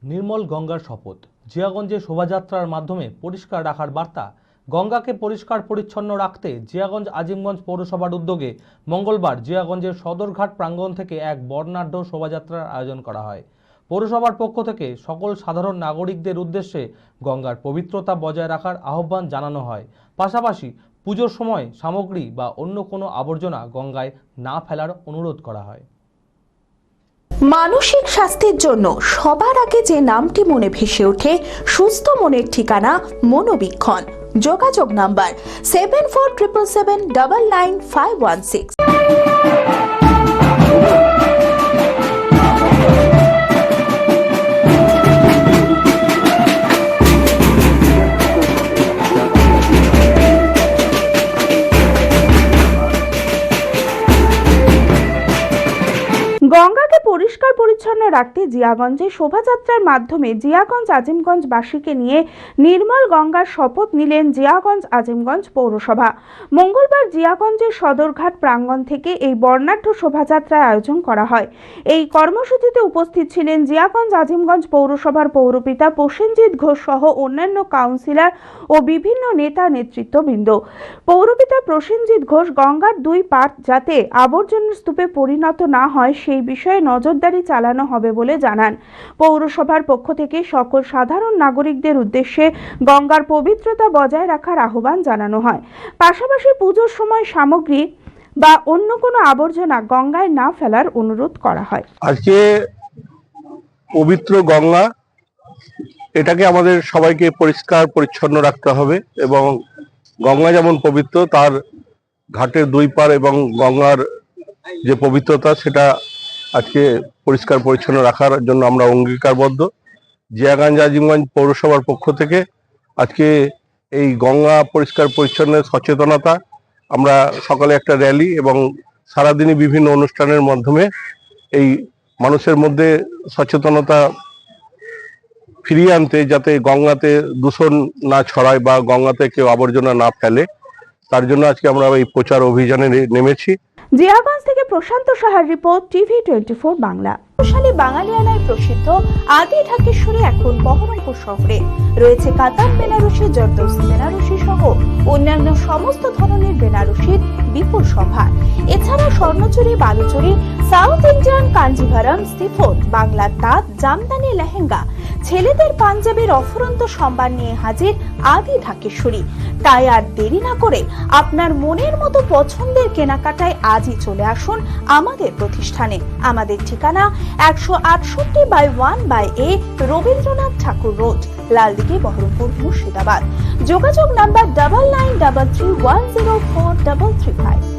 নির্মল গঙ্গার শপথ। জিয়াগঞ্জে শোভাযাত্রার মাধ্যমে পরিষ্কার রাখার বার্তা। গঙ্গাকে পরিষ্কার পরিচ্ছন্ন রাখতে জিয়াগঞ্জ আজিমগঞ্জ পৌরসভার উদ্যোগে মঙ্গলবার জিয়াগঞ্জের সদরঘাট প্রাঙ্গণ থেকে এক বর্ণাঢ্য শোভাযাত্রার আয়োজন করা হয়। পৌরসভার পক্ষ থেকে সকল সাধারণ নাগরিকদের উদ্দেশ্যে গঙ্গার পবিত্রতা বজায় রাখার আহ্বান জানানো হয়। পাশাপাশি পুজোর সময় সামগ্রী বা অন্য কোনো আবর্জনা গঙ্গায় না ফেলার অনুরোধ করা হয়। মানসিক স্বাস্থ্যের জন্য সবার আগে যে নামটি মনে ভেসে ওঠে, সুস্থ মনের ঠিকানা মনোবীক্ষণ। যোগাযোগ নাম্বার 7477799516। গঙ্গাকে পরিষ্কার পরিচ্ছন্ন রাখতে জিয়াগঞ্জে শোভাযাত্রার মাধ্যমে জিয়াগঞ্জ আজিমগঞ্জবাসীকে নিয়ে নির্মল গঙ্গার শপথ নিলেন জিয়াগঞ্জ আজিমগঞ্জ পৌরসভা। মঙ্গলবার জিয়াগঞ্জের সদরঘাট প্রাঙ্গণ থেকে এই বর্ণাঢ্য শোভাযাত্রার আয়োজন করা হয়। এই কর্মসূচিতে উপস্থিত ছিলেন জিয়াগঞ্জ আজিমগঞ্জ পৌরসভার পৌরপিতা প্রসেনজিৎ ঘোষ সহ অন্যান্য কাউন্সিলর ও বিভিন্ন নেতা নেতৃত্ববৃন্দ। পৌরপিতা প্রসেনজিৎ ঘোষ গঙ্গার দুই পাড় যাতে আবর্জনার স্তূপে পরিণত না হয় সেই বিষয়ে নজরদারি চালানো হবে বলে জানান। পৌরসভার পক্ষ থেকে সকল সাধারণ নাগরিকদের উদ্দেশ্যে গঙ্গার পবিত্রতা বজায় রাখার আহ্বান জানানো হয়। পাশাপাশি পুজোর সময় সামগ্রী বা অন্য কোনো আবর্জনা গঙ্গায় না ফেলার অনুরোধ করা হয়। আজকে পবিত্র গঙ্গা, এটাকে আমাদের সবাইকে পরিষ্কার পরিচ্ছন্ন রাখতে হবে এবং গঙ্গা যেমন পবিত্র, তার ঘাটের দুই পাড় এবং গঙ্গার যে পবিত্রতা সেটা আজকে পরিষ্কার পরিচ্ছন্ন রাখার জন্য আমরা অঙ্গীকারবদ্ধ। জিয়াগঞ্জ আজিমগঞ্জ পৌরসভার পক্ষ থেকে আজকে এই গঙ্গা পরিষ্কার পরিচ্ছন্নের সচেতনতা আমরা সকালে একটা র্যালি এবং সারাদিনই বিভিন্ন অনুষ্ঠানের মাধ্যমে এই মানুষের মধ্যে সচেতনতা ফিরিয়ে আনতে, যাতে গঙ্গাতে দূষণ না ছড়ায় বা গঙ্গাতে কেউ আবর্জনা না ফেলে, তার জন্য আজকে আমরা এই প্রচার অভিযানে নেমেছি। জিয়াগঞ্জ থেকে প্রশান্ত সাহার রিপোর্ট, টিভি 24 বাংলা। শালী বাঙালিয়ানায় প্রসিদ্ধ আদি ঢাকেশ্বরী এখন বহরমপুর শহরে রয়েছে কাতার বেনারসি, জর্দৌসি বেনারসি সহ অন্যান্য সমস্ত ধরনের বেনারসির বিপুল সম্ভার। এছাড়া Swarnachari, Baluchari, south Indian Kanjivaram, chiffon, বাংলার তাঁত, জামদানি, লেহেঙ্গা, ছেলেদের পাঞ্জাবির অফুরন্ত সম্ভার নিয়ে হাজির আদি ঢাকেশ্বরী। তাই আর দেরি না করে আপনার মনের মতো পছন্দের কেনাকাটায় আজই চলে আসুন আমাদের প্রতিষ্ঠানে। আমাদের ঠিকানা 168/1/A রবীন্দ্রনাথ ঠাকুর রোড, লালদিঘি, বহরমপুর, মুর্শিদাবাদ। যোগাযোগ নাম্বার 9933104335।